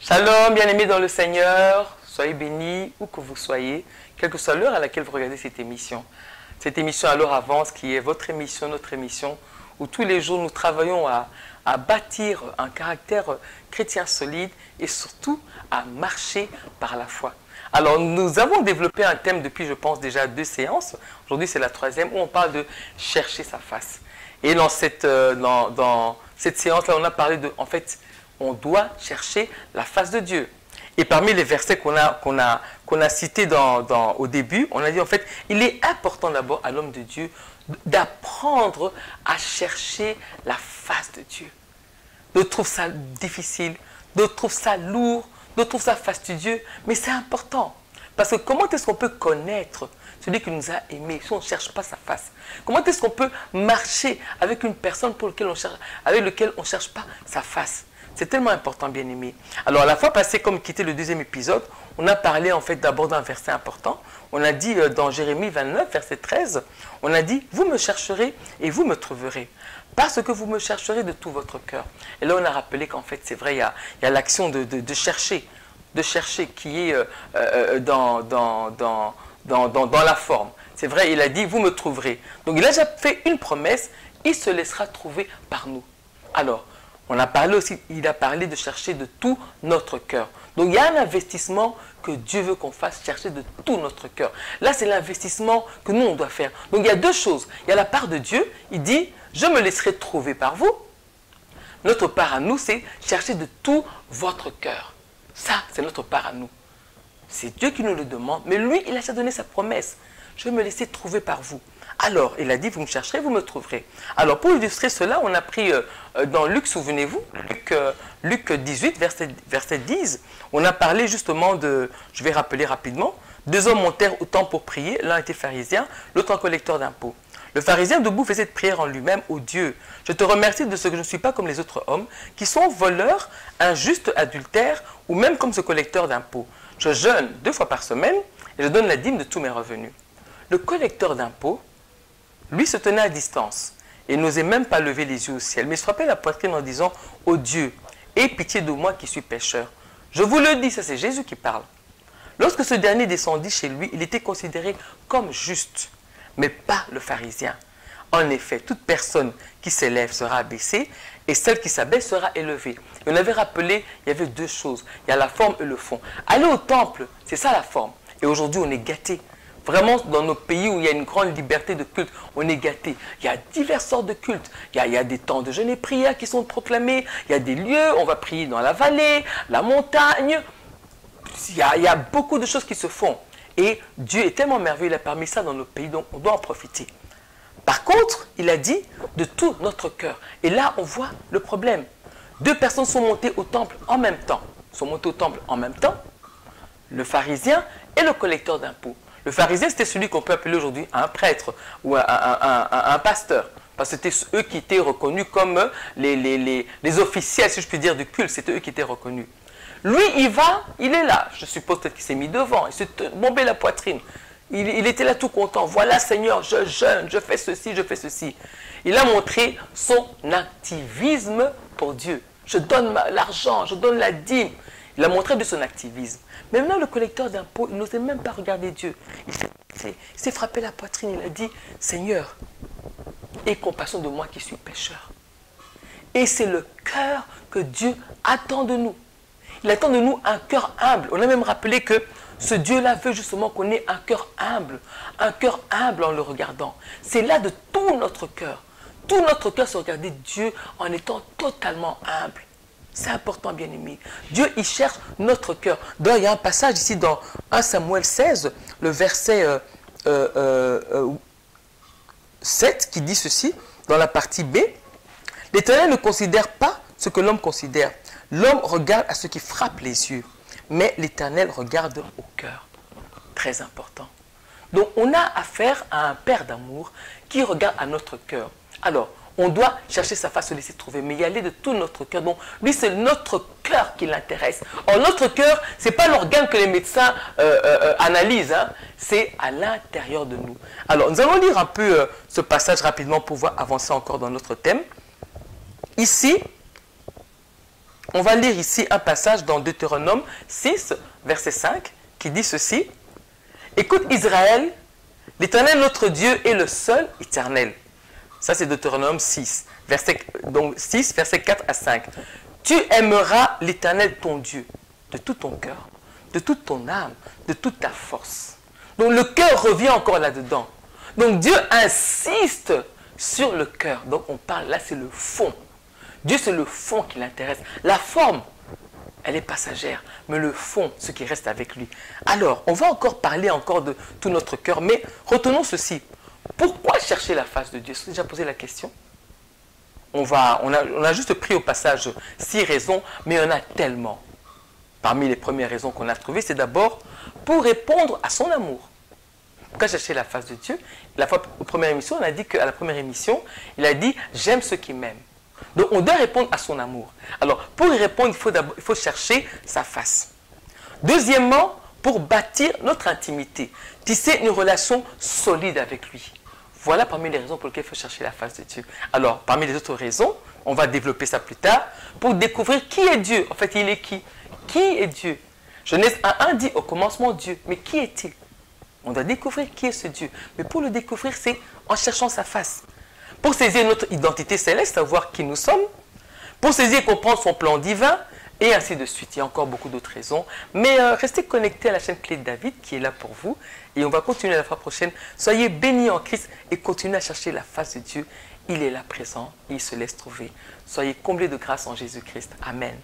Shalom, bien-aimés dans le Seigneur, soyez bénis où que vous soyez, quelle que soit l'heure à laquelle vous regardez cette émission. Cette émission à l'heure avance qui est votre émission, notre émission, où tous les jours nous travaillons à bâtir un caractère chrétien solide et surtout à marcher par la foi. Alors nous avons développé un thème depuis je pense déjà 2 séances, aujourd'hui c'est la 3e où on parle de chercher sa face. Et dans cette séance-là on a parlé de, en fait, on doit chercher la face de Dieu. Et parmi les versets qu'on a cités au début, on a dit en fait, il est important d'abord à l'homme de Dieu d'apprendre à chercher la face de Dieu. D'autres trouvent ça difficile, d'autres trouvent ça lourd, d'autres trouvent ça fastidieux, mais c'est important. Parce que comment est-ce qu'on peut connaître celui qui nous a aimés si on ne cherche pas sa face? Comment est-ce qu'on peut marcher avec une personne avec laquelle on ne cherche pas sa face? C'est tellement important, bien aimé. Alors, la fois passée, comme quitter le 2e épisode, on a parlé en fait d'abord d'un verset important. On a dit dans Jérémie 29, verset 13, on a dit « Vous me chercherez et vous me trouverez, parce que vous me chercherez de tout votre cœur. » Et là, on a rappelé qu'en fait, c'est vrai, il y a l'action de chercher qui est dans la forme. C'est vrai, il a dit « Vous me trouverez. » Donc, il a déjà fait une promesse, il se laissera trouver par nous. Alors, on a parlé aussi, il a parlé de chercher de tout notre cœur. Donc il y a un investissement que Dieu veut qu'on fasse, chercher de tout notre cœur. Là, c'est l'investissement que nous, on doit faire. Donc il y a 2 choses. Il y a la part de Dieu, il dit, je me laisserai trouver par vous. Notre part à nous, c'est chercher de tout votre cœur. Ça, c'est notre part à nous. C'est Dieu qui nous le demande, mais lui, il a déjà donné sa promesse. Je vais me laisser trouver par vous. Alors, il a dit, vous me chercherez, vous me trouverez. Alors, pour illustrer cela, on a pris dans Luc, souvenez-vous, Luc 18, verset 10, on a parlé justement de, je vais rappeler rapidement, 2 hommes montèrent au temple pour prier, l'un était pharisien, l'autre un collecteur d'impôts. Le pharisien debout faisait cette prière en lui-même, ô Dieu, je te remercie de ce que je ne suis pas comme les autres hommes, qui sont voleurs, injustes, adultères, ou même comme ce collecteur d'impôts. Je jeûne 2 fois par semaine et je donne la dîme de tous mes revenus. Le collecteur d'impôts, lui se tenait à distance et n'osait même pas lever les yeux au ciel, mais se frappait la poitrine en disant « Ô Dieu, aie pitié de moi qui suis pécheur. » Je vous le dis, ça c'est Jésus qui parle. Lorsque ce dernier descendit chez lui, il était considéré comme juste, mais pas le pharisien. En effet, toute personne qui s'élève sera abaissée et celle qui s'abaisse sera élevée. Et on avait rappelé, il y avait 2 choses. Il y a la forme et le fond. Aller au temple, c'est ça la forme. Et aujourd'hui, on est gâtés. Vraiment, dans nos pays où il y a une grande liberté de culte, on est gâtés. Il y a diverses sortes de cultes. Il y a des temps de jeûne et prière qui sont proclamés. Il y a des lieux, on va prier dans la vallée, la montagne. Il y a beaucoup de choses qui se font. Et Dieu est tellement merveilleux, il a permis ça dans nos pays, donc on doit en profiter. Par contre, il a dit de tout notre cœur. Et là, on voit le problème. 2 personnes sont montées au temple en même temps. Le pharisien et le collecteur d'impôts. Le pharisien, c'était celui qu'on peut appeler aujourd'hui un prêtre ou un pasteur. Parce que c'était eux qui étaient reconnus comme les officiels, si je puis dire, du culte. C'était eux qui étaient reconnus. Lui, il est là. Je suppose peut-être qu'il s'est mis devant. Il s'est bombé la poitrine. Il était là tout content. Voilà, Seigneur, je jeûne, je fais ceci, je fais ceci. Il a montré son activisme pour Dieu. Je donne l'argent, je donne la dîme. Il a montré de son activisme. Mais maintenant, le collecteur d'impôts, il n'osait même pas regarder Dieu. Il s'est frappé la poitrine. Il a dit, Seigneur, aie compassion de moi qui suis pécheur. Et c'est le cœur que Dieu attend de nous. Il attend de nous un cœur humble. On a même rappelé que ce Dieu-là veut justement qu'on ait un cœur humble en le regardant. C'est là de tout notre cœur. Tout notre cœur, c'est regarder Dieu en étant totalement humble. C'est important, bien aimé. Dieu, il cherche notre cœur. D'ailleurs, il y a un passage ici dans 1 Samuel 16, le verset 7, qui dit ceci, dans la partie B. L'Éternel ne considère pas ce que l'homme considère. L'homme regarde à ce qui frappe les yeux, mais l'Éternel regarde au cœur. Très important. Donc, on a affaire à un Père d'amour qui regarde à notre cœur. Alors, on doit chercher sa face, se laisser trouver, mais y aller de tout notre cœur. Donc, lui, c'est notre cœur qui l'intéresse. Or, notre cœur, ce n'est pas l'organe que les médecins analysent, hein. C'est à l'intérieur de nous. Alors, nous allons lire un peu ce passage rapidement pour pouvoir avancer encore dans notre thème. Ici, on va lire ici un passage dans Deutéronome 6, verset 5, qui dit ceci. « Écoute Israël, l'Éternel notre Dieu est le seul éternel. » Ça c'est Deutéronome 6, verset 4 à 5. « Tu aimeras l'Éternel ton Dieu de tout ton cœur, de toute ton âme, de toute ta force. » Donc le cœur revient encore là-dedans. Donc Dieu insiste sur le cœur. Donc on parle, là c'est le fond. Dieu c'est le fond qui l'intéresse. La forme, elle est passagère. Mais le fond, ce qui reste avec lui. Alors, on va encore parler encore de tout notre cœur. Mais retenons ceci. Pourquoi chercher la face de Dieu? Est-ce que vous avez déjà posé la question? On a juste pris au passage 6 raisons, mais il y en a tellement. Parmi les premières raisons qu'on a trouvées, c'est d'abord pour répondre à son amour. Pourquoi chercher la face de Dieu? La première émission, on a dit qu'à la première émission, il a dit « J'aime ceux qui m'aiment ». Donc, on doit répondre à son amour. Alors, pour y répondre, il faut chercher sa face. Deuxièmement, pour bâtir notre intimité, tisser une relation solide avec lui. Voilà parmi les raisons pour lesquelles il faut chercher la face de Dieu. Alors, parmi les autres raisons, on va développer ça plus tard, pour découvrir qui est Dieu. En fait, il est qui? Qui est Dieu? Genèse 1.1 dit au commencement Dieu. Mais qui est-il? On doit découvrir qui est ce Dieu. Mais pour le découvrir, c'est en cherchant sa face. Pour saisir notre identité céleste, savoir qui nous sommes, pour saisir et comprendre son plan divin, et ainsi de suite. Il y a encore beaucoup d'autres raisons. Mais restez connectés à la chaîne Clé de David qui est là pour vous. Et on va continuer la fois prochaine. Soyez bénis en Christ et continuez à chercher la face de Dieu. Il est là présent et il se laisse trouver. Soyez comblés de grâce en Jésus-Christ. Amen.